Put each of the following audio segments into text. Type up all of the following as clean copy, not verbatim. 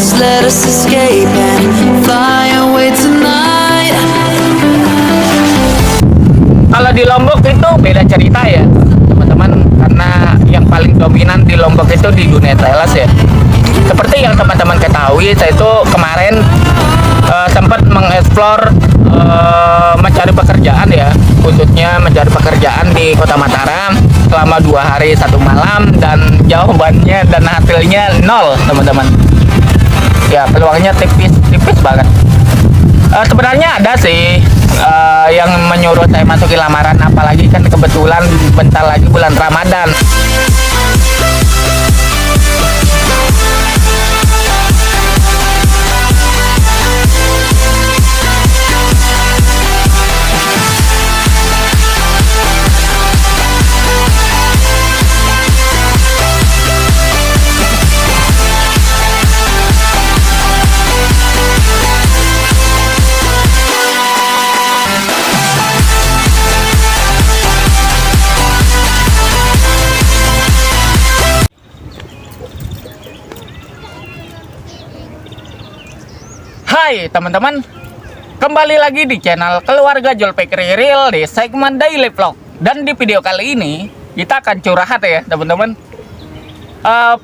Just let us escape and fly away tonight. Kalau di Lombok itu beda cerita ya teman-teman, karena yang paling dominan di Lombok itu di dunia sales ya. Seperti yang teman-teman ketahui, saya itu kemarin sempat mengeksplor mencari pekerjaan ya, khususnya mencari pekerjaan di Kota Mataram selama 2 hari 1 malam, dan jawabannya dan hasilnya nol teman-teman. Ya peluangnya tipis banget. Sebenarnya ada sih yang menyuruh saya masuki lamaran, apalagi kan kebetulan bentar lagi bulan Ramadan. Hai teman-teman, kembali lagi di channel Keluarga Julfikri Real di segmen Daily Vlog. Dan di video kali ini kita akan curhat ya teman-teman.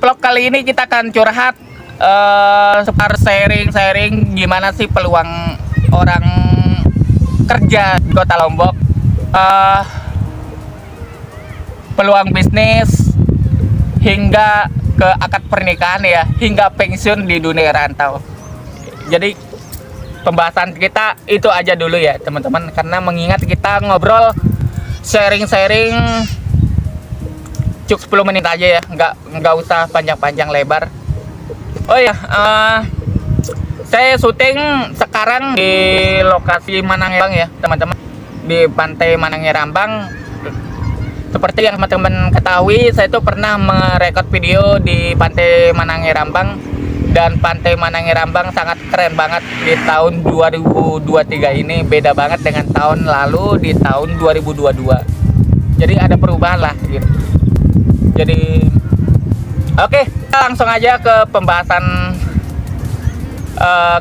Vlog kali ini kita akan curhat seputar sharing gimana sih peluang orang kerja di Kota Lombok, peluang bisnis hingga ke akad pernikahan ya, hingga pensiun di dunia rantau. Jadi pembahasan kita itu aja dulu ya teman-teman, karena mengingat kita ngobrol sharing cukup 10 menit aja ya, nggak usah panjang-panjang lebar. Oh ya, saya syuting sekarang di lokasi Manangerambang ya teman-teman, di pantai Manangerambang. Seperti yang teman-teman ketahui, saya itu pernah merekod video di pantai Manangerambang, dan pantai Manangerambang sangat keren banget di tahun 2023 ini. Beda banget dengan tahun lalu di tahun 2022. Jadi ada perubahan lah gitu. Jadi oke, kita langsung aja ke pembahasan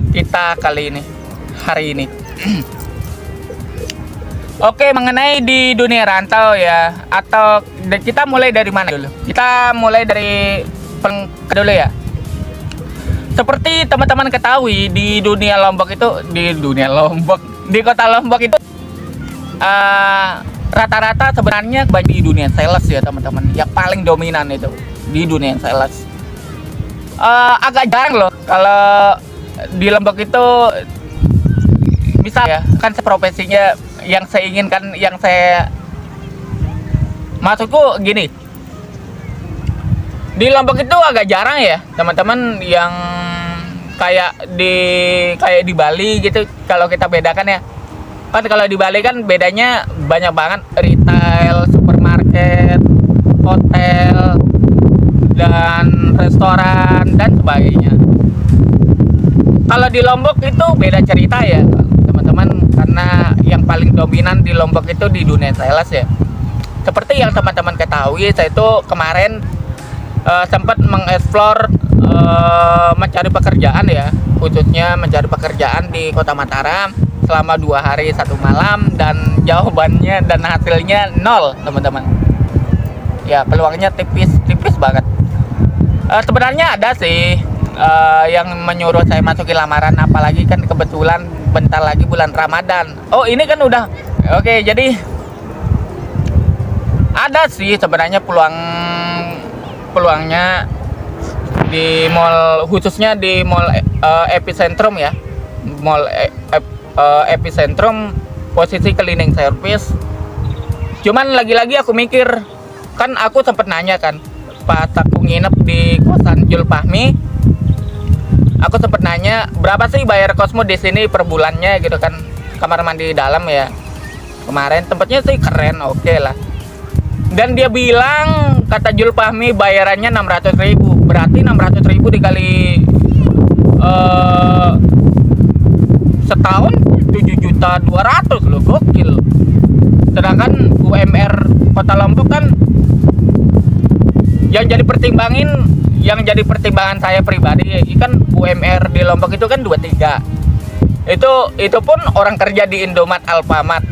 kita kali ini, hari ini. Oke, mengenai di dunia rantau ya, atau kita mulai dari mana dulu? Kita mulai dari dulu ya. Seperti teman-teman ketahui, di dunia Lombok itu, di Kota Lombok itu rata-rata sebenarnya banyak di dunia sales ya teman-teman. Yang paling dominan itu di dunia sales. Agak jarang loh kalau di Lombok itu bisa ya, kan profesinya yang saya inginkan, yang saya maksudku gini. Di Lombok itu agak jarang ya teman-teman yang kayak di Bali gitu. Kalau kita bedakan ya, kan kalau di Bali kan bedanya banyak banget, retail, supermarket, hotel, dan restoran dan sebagainya. Kalau di Lombok itu beda cerita ya teman-teman, karena yang paling dominan di Lombok itu di dunia sales ya. Seperti yang teman-teman ketahui, saya itu kemarin sempat mengeksplor mencari pekerjaan ya, khususnya mencari pekerjaan di Kota Mataram selama 2 hari 1 malam, dan jawabannya dan hasilnya nol teman-teman. Ya peluangnya tipis banget. Sebenarnya ada sih yang menyuruh saya masuki lamaran, apalagi kan kebetulan bentar lagi bulan Ramadan. Oh ini kan udah oke, jadi ada sih sebenarnya peluangnya di mall, khususnya di mall Epicentrum ya, mall Epicentrum, posisi cleaning service. Cuman lagi-lagi aku mikir, kan aku sempat nanya kan pas aku nginep di kosan Jul Fahmi, aku sempat nanya berapa sih bayar kosmu di sini per bulannya gitu kan, kamar mandi dalam ya. Kemarin tempatnya sih keren, oke lah. Dan dia bilang, kata Jul Fahmi, bayarannya 600.000. Berarti 600.000 dikali setahun 7.200.000 loh, gokil. Sedangkan UMR Kota Lombok kan yang jadi yang jadi pertimbangan saya pribadi kan UMR di Lombok itu kan 23. Itu pun orang kerja di Indomaret, Alfamart.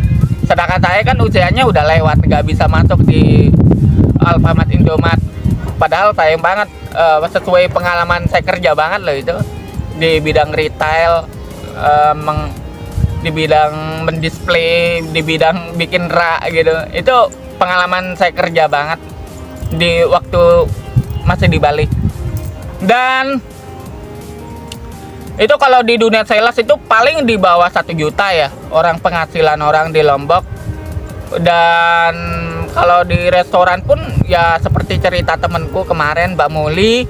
Sedangkan saya kan usianya udah lewat, nggak bisa masuk di Alfamart, Indomaret. Padahal sayang banget, sesuai pengalaman saya kerja banget loh itu di bidang retail, di bidang mendisplay, di bidang bikin rak gitu. Itu pengalaman saya kerja banget di waktu masih di Bali. Dan itu kalau di dunia sales itu paling di bawah 1 juta ya orang penghasilan orang di Lombok. Dan kalau di restoran pun ya seperti cerita temenku kemarin, Mbak Muli,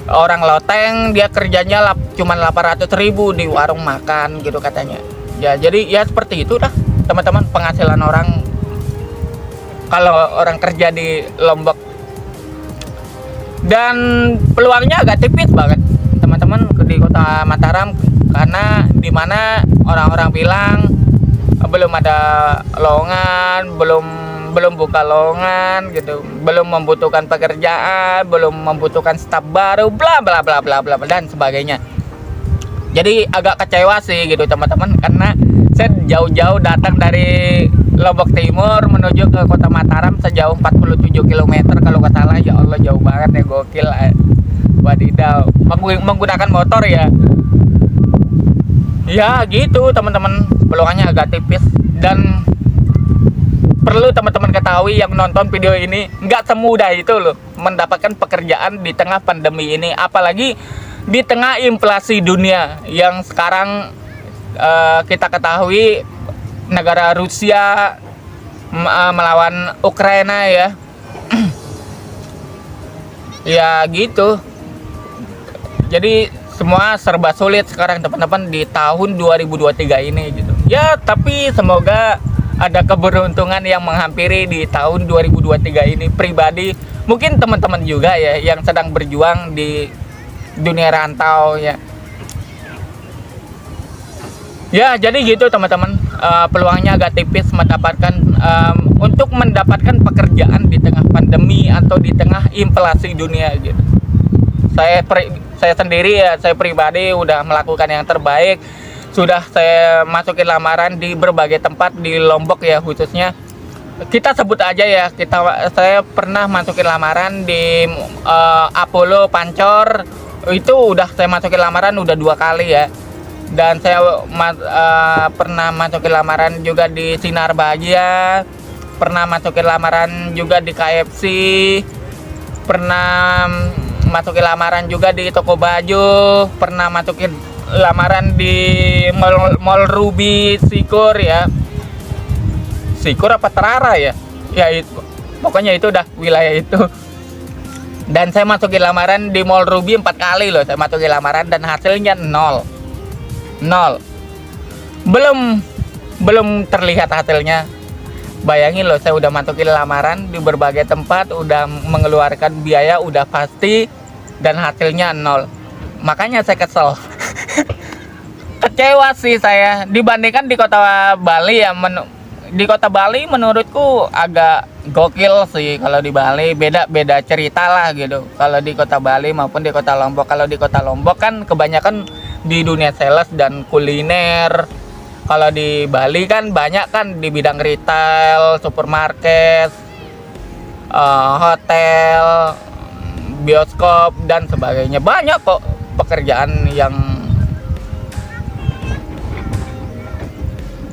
orang Loteng, dia kerjanya cuma 800.000 di warung makan gitu katanya. Ya jadi ya seperti itu dah teman-teman penghasilan orang kalau orang kerja di Lombok. Dan peluangnya agak tipis banget teman-teman di kota Mataram, karena dimana orang-orang bilang belum ada lowongan, belum buka lowongan gitu, belum membutuhkan pekerjaan, belum membutuhkan staf baru, bla bla bla bla bla dan sebagainya. Jadi agak kecewa sih gitu teman-teman, karena saya jauh-jauh datang dari Lombok Timur menuju ke kota Mataram sejauh 47 km kalau nggak salah. Ya Allah, jauh banget ya, gokil. Wadidaw, menggunakan motor ya. Ya gitu teman-teman, peluangnya agak tipis. Dan perlu teman-teman ketahui yang nonton video ini, nggak semudah itu loh mendapatkan pekerjaan di tengah pandemi ini, apalagi di tengah inflasi dunia yang sekarang kita ketahui negara Rusia melawan Ukraina ya. Ya gitu. Jadi semua serba sulit sekarang teman-teman di tahun 2023 ini gitu. Ya tapi semoga ada keberuntungan yang menghampiri di tahun 2023 ini. Pribadi mungkin teman-teman juga ya yang sedang berjuang di dunia rantau ya. Ya jadi gitu teman-teman, peluangnya agak tipis mendapatkan untuk mendapatkan pekerjaan di tengah pandemi atau di tengah inflasi dunia gitu. Saya sendiri ya, saya pribadi udah melakukan yang terbaik. Sudah saya masukin lamaran di berbagai tempat di Lombok ya, khususnya kita sebut aja ya, saya pernah masukin lamaran di Apollo Pancor. Itu udah saya masukin lamaran udah 2 kali ya. Dan saya pernah masukin lamaran juga di Sinar Bahagia, pernah masukin lamaran juga di KFC, pernah masukin lamaran juga di toko baju, pernah masukin lamaran di Mall Ruby Sikur ya. Sikur apa Terara ya? Ya itu. Pokoknya itu dah wilayah itu. Dan saya masukin lamaran di Mall Ruby 4 kali loh. Saya masukin lamaran dan hasilnya 0. Belum terlihat hasilnya. Bayangin loh, saya udah masukin lamaran di berbagai tempat, udah mengeluarkan biaya udah pasti dan hasilnya 0. Makanya saya kesel. Kecewa sih saya dibandingkan di kota Bali ya. Di kota Bali menurutku agak gokil sih. Kalau di Bali beda cerita lah gitu. Kalau di kota Bali maupun di kota Lombok. Kalau di kota Lombok kan kebanyakan di dunia sales dan kuliner. Kalau di Bali kan banyak kan di bidang retail, supermarket, hotel, bioskop dan sebagainya. Banyak kok pekerjaan yang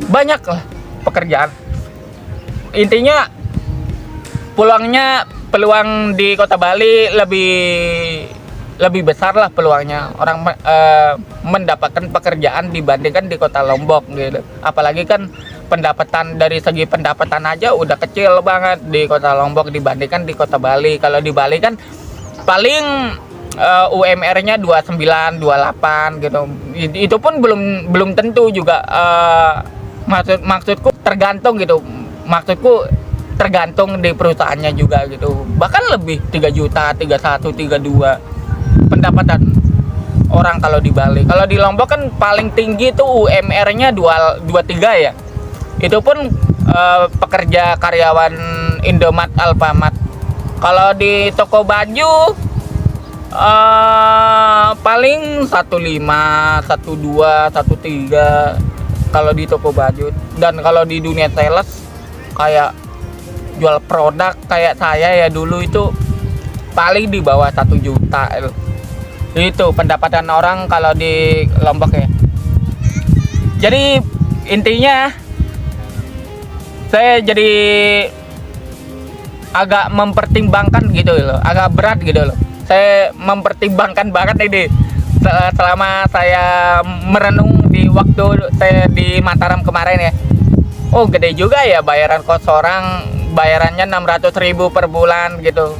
banyak lah pekerjaan. Intinya peluang di kota Bali lebih besar lah peluangnya orang mendapatkan pekerjaan dibandingkan di kota Lombok gitu. Apalagi kan dari segi pendapatan aja udah kecil banget di kota Lombok dibandingkan di kota Bali. Kalau di Bali kan paling UMR-nya 29, 28 gitu. Itu pun belum tentu juga. Maksudku tergantung gitu. Maksudku tergantung di perusahaannya juga gitu. Bahkan lebih 3 juta, 31, 32 pendapatan orang kalau di Bali. Kalau di Lombok kan paling tinggi tuh UMR-nya 23 ya. Itu pun pekerja karyawan Indomaret, Alfamart. Kalau di toko baju Paling 15, 12, 13 kalau di toko baju. Dan kalau di dunia sales kayak jual produk kayak saya ya dulu itu paling di bawah 1 juta. Itu pendapatan orang kalau di Lombok ya. Jadi intinya saya jadi agak mempertimbangkan gitu loh, agak berat gitu loh. Saya mempertimbangkan banget ini selama saya merenung di waktu saya di Mataram kemarin ya. Oh gede juga ya bayaran kos orang, bayarannya 600.000 per bulan gitu.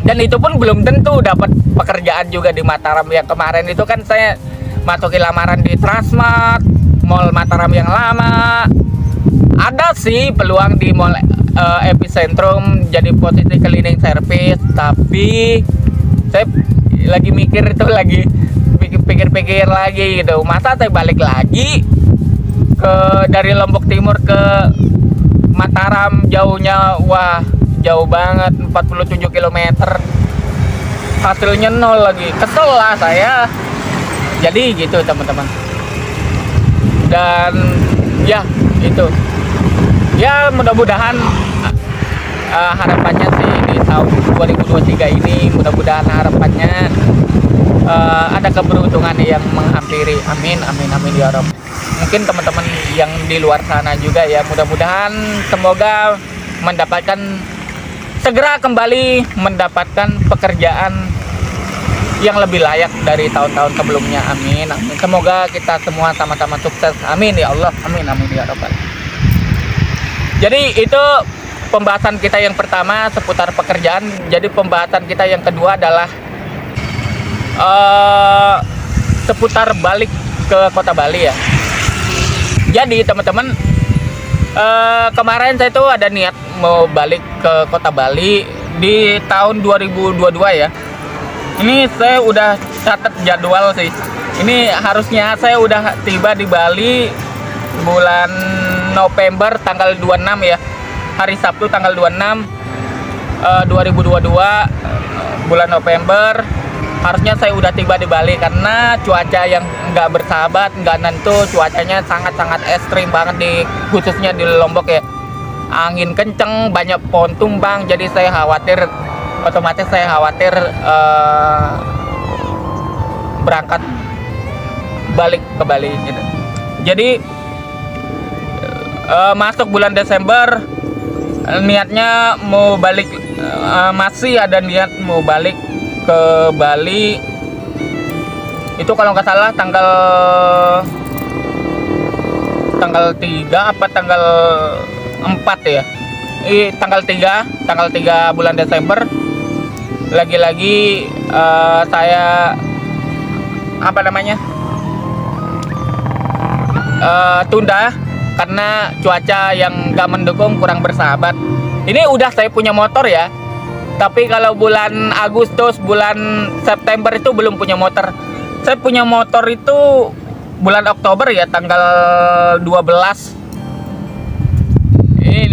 Dan itu pun belum tentu dapat pekerjaan juga di Mataram. Yang kemarin itu kan saya masukin lamaran di Transmart, Mall Mataram yang lama. Ada sih peluang di Mall Epicentrum jadi posisi cleaning service, tapi saya lagi mikir itu lagi pikir-pikir lagi gitu. Masa saya balik lagi ke dari Lombok Timur ke Mataram, jauhnya wah jauh banget, 47 km. Hasilnya nol lagi. Kesel lah saya. Jadi gitu teman-teman. Dan ya itu. Ya mudah-mudahan harapannya sih di tahun 2023 ini mudah-mudahan harapannya ada keberuntungan yang menghampiri. Amin amin amin ya Rabb. Mungkin teman-teman yang di luar sana juga ya, mudah-mudahan semoga mendapatkan segera kembali mendapatkan pekerjaan yang lebih layak dari tahun-tahun sebelumnya. Amin amin. Semoga kita semua sama-sama sukses. Amin ya Allah. Amin amin ya Rabbal. Jadi itu pembahasan kita yang pertama seputar pekerjaan. Jadi pembahasan kita yang kedua adalah seputar balik ke kota Bali ya. Jadi teman-teman, kemarin saya tuh ada niat mau balik ke kota Bali di tahun 2022 ya. Ini saya udah catat jadwal sih. Ini harusnya saya udah tiba di Bali bulan November tanggal 26 ya. Hari Sabtu tanggal 26 2022 bulan November. Harusnya saya udah tiba di Bali karena cuaca yang nggak bersahabat, nggak nentu, cuacanya sangat-sangat ekstrim banget khususnya di Lombok ya. Angin kenceng, banyak pohon tumbang, jadi saya khawatir, otomatis saya khawatir berangkat balik ke Bali gitu. Jadi masuk bulan Desember niatnya mau balik, masih ada niat mau balik ke Bali itu kalau nggak salah tanggal 3 apa tanggal 4 ya. Tanggal 3 bulan Desember. Lagi-lagi saya tunda karena cuaca yang nggak mendukung, kurang bersahabat. Ini udah saya punya motor ya, tapi kalau bulan Agustus, bulan September itu belum punya motor. Saya punya motor itu bulan Oktober ya, tanggal 12.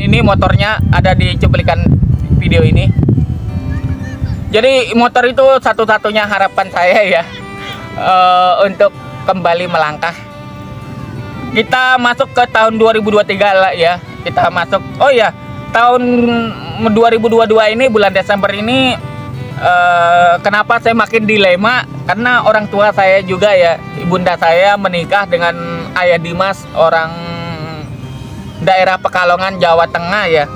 Ini motornya ada di cuplikan video ini. Jadi motor itu satu-satunya harapan saya ya, untuk kembali melangkah. Kita masuk ke tahun 2023 lah ya. Kita masuk, oh ya, tahun 2022 ini bulan Desember ini kenapa saya makin dilema, karena orang tua saya juga ya, ibunda saya menikah dengan Ayah Dimas, orang daerah Pekalongan, Jawa Tengah ya.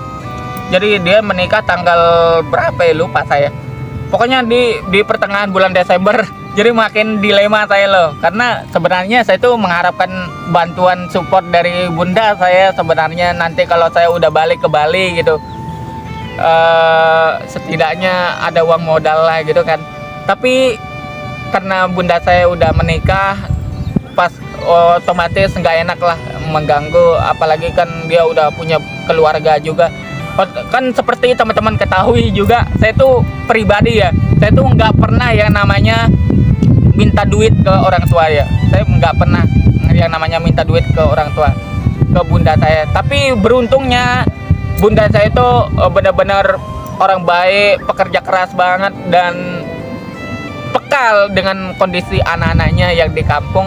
Jadi dia menikah tanggal berapa ya, lupa saya. Pokoknya di pertengahan bulan Desember. Jadi makin dilema saya loh, karena sebenarnya saya tuh mengharapkan bantuan support dari bunda saya sebenarnya nanti kalau saya udah balik ke Bali gitu. Setidaknya ada uang modal lah gitu kan. Tapi karena bunda saya udah menikah, pas otomatis nggak enak lah mengganggu, apalagi kan dia udah punya keluarga juga. Kan seperti teman-teman ketahui juga, saya tuh pribadi ya, saya tuh nggak pernah yang namanya minta duit ke orang tua ya. Saya nggak pernah yang namanya minta duit ke orang tua, ke bunda saya. Tapi beruntungnya bunda saya itu benar-benar orang baik, pekerja keras banget, dan medikal dengan kondisi anak-anaknya yang di kampung.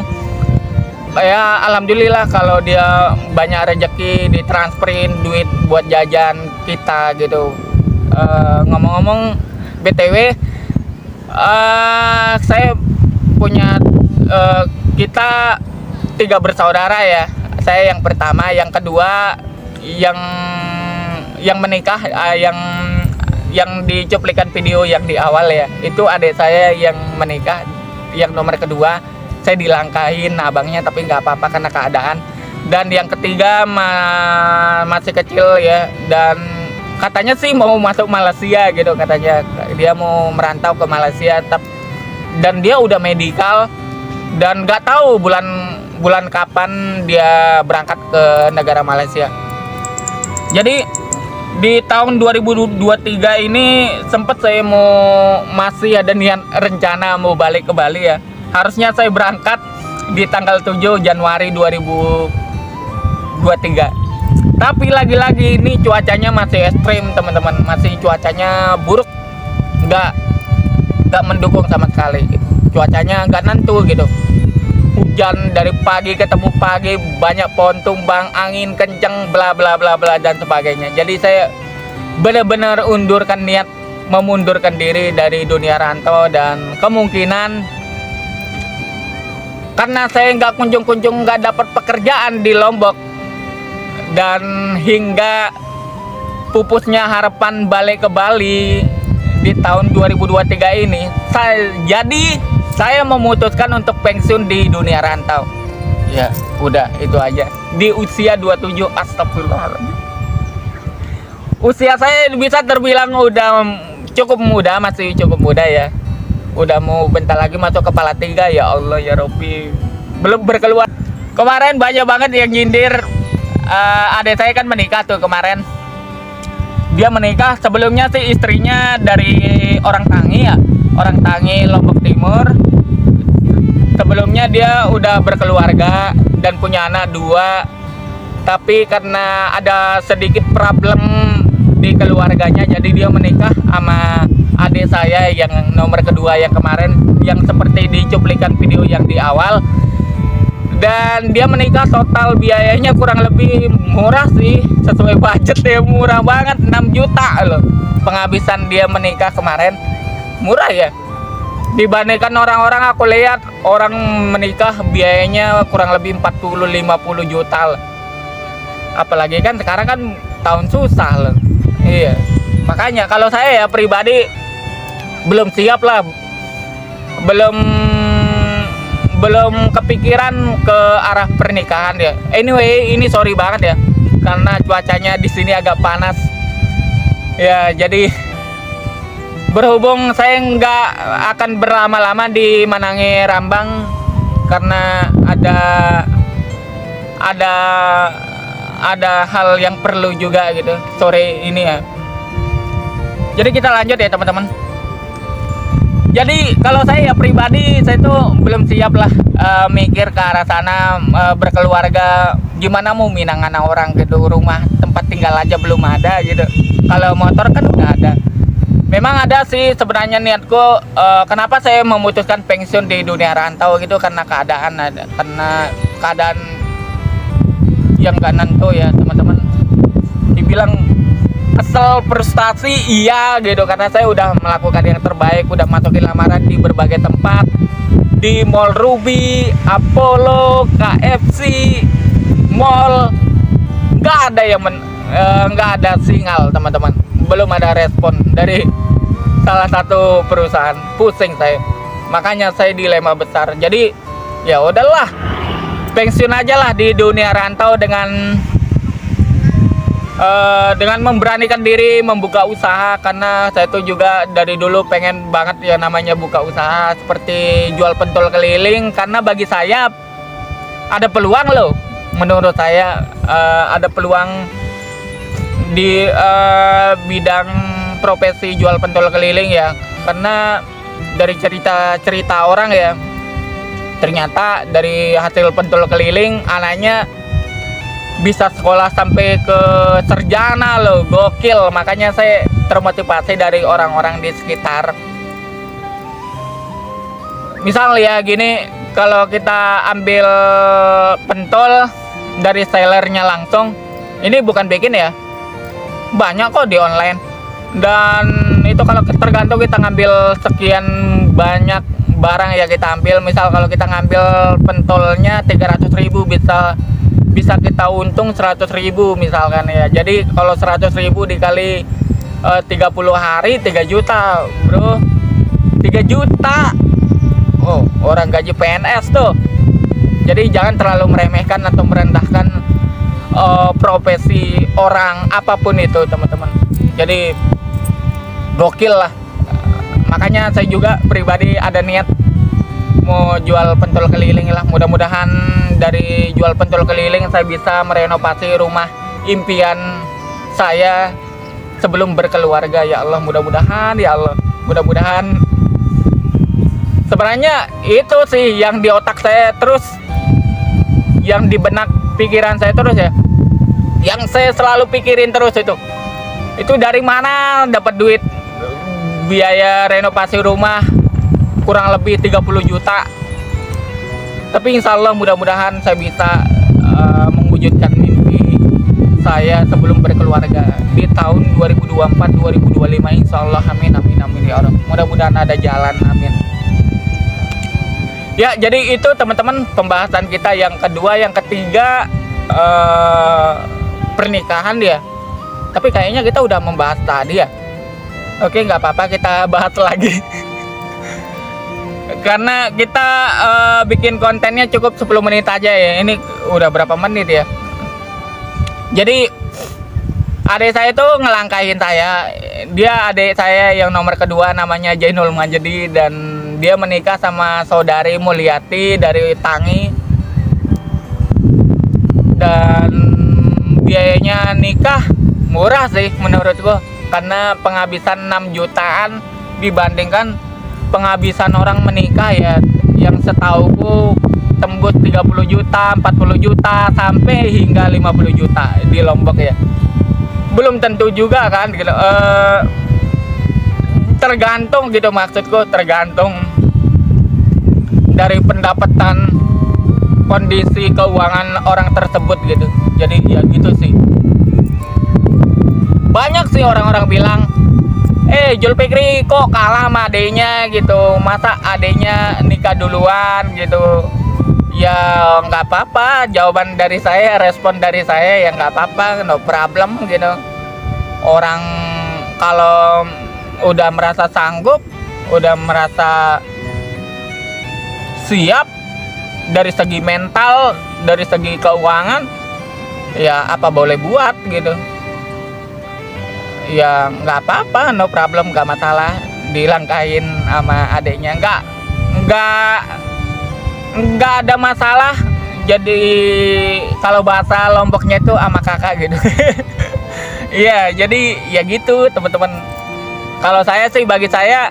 Ya alhamdulillah kalau dia banyak rezeki ditransferin duit buat jajan kita gitu. Ngomong-ngomong BTW, saya punya kita 3 bersaudara ya. Saya yang pertama, yang kedua yang menikah, yang di cuplikan video yang di awal ya, itu adik saya yang menikah, yang nomor kedua. Saya dilangkahin abangnya tapi nggak apa-apa karena keadaan. Dan yang ketiga masih kecil ya, dan katanya sih mau masuk Malaysia gitu, katanya dia mau merantau ke Malaysia, dan dia udah medikal dan nggak tahu bulan kapan dia berangkat ke negara Malaysia. Jadi di tahun 2023 ini sempat saya masih ada niat rencana mau balik ke Bali ya. Harusnya saya berangkat di tanggal 7 Januari 2023. Tapi lagi-lagi ini cuacanya masih ekstrim teman-teman. Masih cuacanya buruk. Nggak mendukung sama sekali. Cuacanya nggak nentu gitu. Hujan dari pagi ketemu pagi, banyak pohon tumbang, angin kenceng, bla bla bla bla dan sebagainya. Jadi saya benar-benar memundurkan diri dari dunia rantau, dan kemungkinan karena saya nggak kunjung-kunjung nggak dapat pekerjaan di Lombok, dan hingga pupusnya harapan balik ke Bali di tahun 2023 ini, saya memutuskan untuk pensiun di dunia rantau. Ya udah itu aja di usia 27. Astagfirullahaladzim. Usia saya bisa terbilang udah cukup muda, masih cukup muda ya. Udah mau bentar lagi masuk kepala 3, ya Allah ya Robbi. Belum berkeluar. Kemarin banyak banget yang nyindir. Adik saya kan menikah tuh kemarin. Dia menikah, sebelumnya sih istrinya dari orang Tangi ya. Orang Tangi, Lombok Timur. Sebelumnya dia udah berkeluarga dan punya anak 2. Tapi karena ada sedikit problem di keluarganya, jadi dia menikah sama adik saya yang nomor kedua yang kemarin, yang seperti di cuplikan video yang di awal. Dan dia menikah, total biayanya kurang lebih murah sih, sesuai budget ya, murah banget, 6 juta loh penghabisan dia menikah kemarin. Murah ya, dibandingkan orang-orang aku lihat orang menikah biayanya kurang lebih 40-50 juta loh. Apalagi kan sekarang kan tahun susah loh. Iya, makanya kalau saya ya pribadi belum siap lah, belum kepikiran ke arah pernikahan ya. Anyway, ini sorry banget ya karena cuacanya di sini agak panas ya. Jadi berhubung saya nggak akan berlama-lama di Manange Rambang karena ada hal yang perlu juga gitu sore ini ya. Jadi kita lanjut ya teman-teman. Jadi kalau saya ya pribadi, saya tuh belum siap lah mikir ke arah sana, berkeluarga. Gimana mau minang anak orang gitu, rumah tempat tinggal aja belum ada gitu. Kalau motor kan udah ada. Memang ada sih sebenarnya niatku, kenapa saya memutuskan pensiun di dunia rantau gitu, karena keadaan yang gak nentu ya teman-teman. Dibilang kesel, frustasi, iya gitu, karena saya udah melakukan yang terbaik, udah masukin lamaran di berbagai tempat, di Mall Ruby, Apollo, KFC, mall, nggak ada yang nggak ada sinyal teman-teman, belum ada respon dari salah satu perusahaan. Pusing saya, makanya saya dilema besar. Jadi ya udahlah, pensiun aja lah di dunia rantau dengan memberanikan diri membuka usaha, karena saya tuh juga dari dulu pengen banget ya namanya buka usaha seperti jual pentol keliling, karena bagi saya ada peluang loh, menurut saya ada peluang di bidang profesi jual pentol keliling ya, karena dari cerita orang ya, ternyata dari hasil pentol keliling anaknya bisa sekolah sampai ke sarjana loh, gokil. Makanya saya termotivasi dari orang-orang di sekitar. misal ya gini, kalau kita ambil pentol dari sellernya langsung, ini bukan bikin ya, banyak kok di online. Dan itu kalau tergantung kita ngambil sekian banyak barang ya kita ambil. Misal kalau kita ngambil pentolnya 300.000, bisa kita untung 100.000 misalkan ya. Jadi kalau 100.000 dikali 30 hari 3 juta bro, 3 juta. Oh, orang gaji PNS tuh. Jadi jangan terlalu meremehkan atau merendahkan profesi orang apapun itu teman-teman. Jadi gokil lah. Makanya saya juga pribadi ada niat mau jual pentol keliling lah. Mudah-mudahan dari jual pentol keliling saya bisa merenovasi rumah impian saya sebelum berkeluarga. Ya Allah, mudah-mudahan, ya Allah, mudah-mudahan. Sebenarnya itu sih yang di otak saya terus, yang di benak pikiran saya terus ya, yang saya selalu pikirin terus itu dari mana dapat duit biaya renovasi rumah kurang lebih 30 juta. Tapi insya Allah mudah-mudahan saya bisa mewujudkan mimpi saya sebelum berkeluarga di tahun 2024-2025 insya Allah. Amin amin amin ya Allah, mudah-mudahan ada jalan, amin. Ya, jadi itu teman-teman pembahasan kita yang kedua. Yang ketiga pernikahan ya. Tapi kayaknya kita udah membahas tadi ya. Oke, nggak apa-apa, kita bahas lagi. Karena kita bikin kontennya cukup 10 menit aja ya. Ini udah berapa menit ya. Jadi adik saya tuh ngelangkahin saya. Dia adik saya yang nomor kedua, namanya Jainul Majdi, dan dia menikah sama saudari Mulyati dari Tangi. Dan biayanya nikah murah sih menurut gua, karena penghabisan 6 jutaan dibandingkan penghabisan orang menikah ya, yang setauku tembus 30 juta, 40 juta sampai hingga 50 juta di Lombok ya. Belum tentu juga kan gitu. Tergantung gitu, maksudku tergantung dari pendapatan, kondisi keuangan orang tersebut gitu. Jadi ya gitu sih. Banyak sih orang-orang bilang, Julfikri kok kalah sama adenya gitu, masa adenya nikah duluan gitu. Ya nggak apa-apa, jawaban dari saya, respon dari saya ya nggak apa-apa, no problem gitu. Orang kalau udah merasa sanggup, udah merasa siap dari segi mental, dari segi keuangan, ya apa boleh buat gitu. Ya nggak apa-apa, no problem, nggak masalah dilangkahin sama adiknya, nggak ada masalah. Jadi kalau bahasa Lomboknya itu sama kakak gitu. Iya, jadi ya gitu teman-teman. Kalau saya sih, bagi saya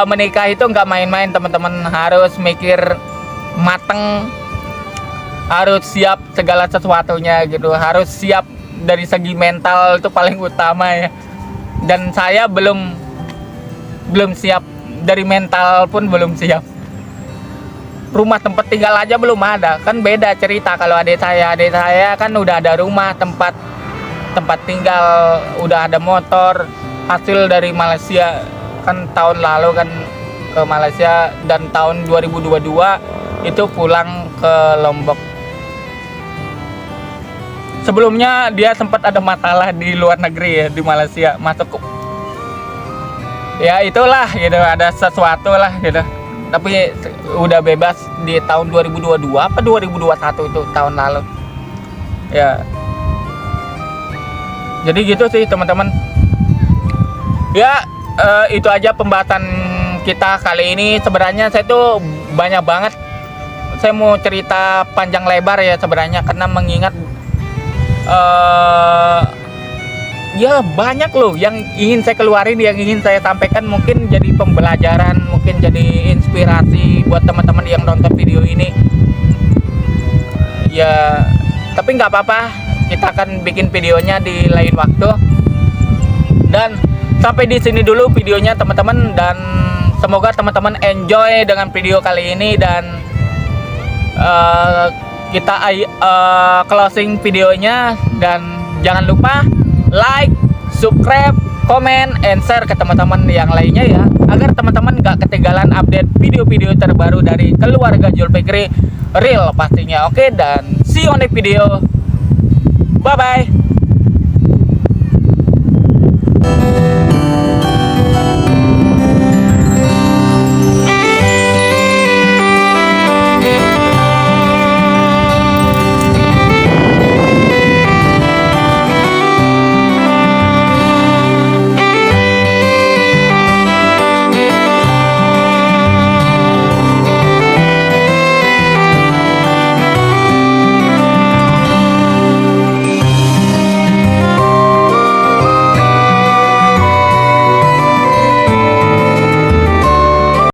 menikah itu nggak main-main teman-teman. Harus mikir mateng, harus siap segala sesuatunya gitu, harus siap dari segi mental, itu paling utama ya. Dan saya belum siap, dari mental pun belum siap. Rumah tempat tinggal aja belum ada, kan beda cerita. Kalau adik saya kan udah ada rumah, tempat tinggal, udah ada motor, hasil dari Malaysia kan tahun lalu kan ke Malaysia, dan tahun 2022 itu pulang ke Lombok. Sebelumnya dia sempat ada masalah di luar negeri ya, di Malaysia, masuk ya itulah gitu, ada sesuatu lah gitu. Tapi udah bebas di tahun 2022 apa 2021 itu, tahun lalu ya. Jadi gitu sih teman-teman ya. Itu aja pembahasan kita kali ini. Sebenarnya saya tuh banyak banget, saya mau cerita panjang lebar ya sebenarnya, karena mengingat ya banyak loh yang ingin saya keluarin, yang ingin saya sampaikan. Mungkin jadi pembelajaran, mungkin jadi inspirasi buat teman-teman yang nonton video ini ya. Tapi nggak apa-apa, kita akan bikin videonya di lain waktu. Dan sampai di sini dulu videonya teman-teman, dan Semoga teman-teman enjoy dengan video kali ini, dan kita closing videonya. Dan jangan lupa like, subscribe, komen, and share ke teman-teman yang lainnya ya, agar teman-teman gak ketinggalan update video-video terbaru dari keluarga Zulfikri Real pastinya. Oke, dan see you on the video. Bye bye.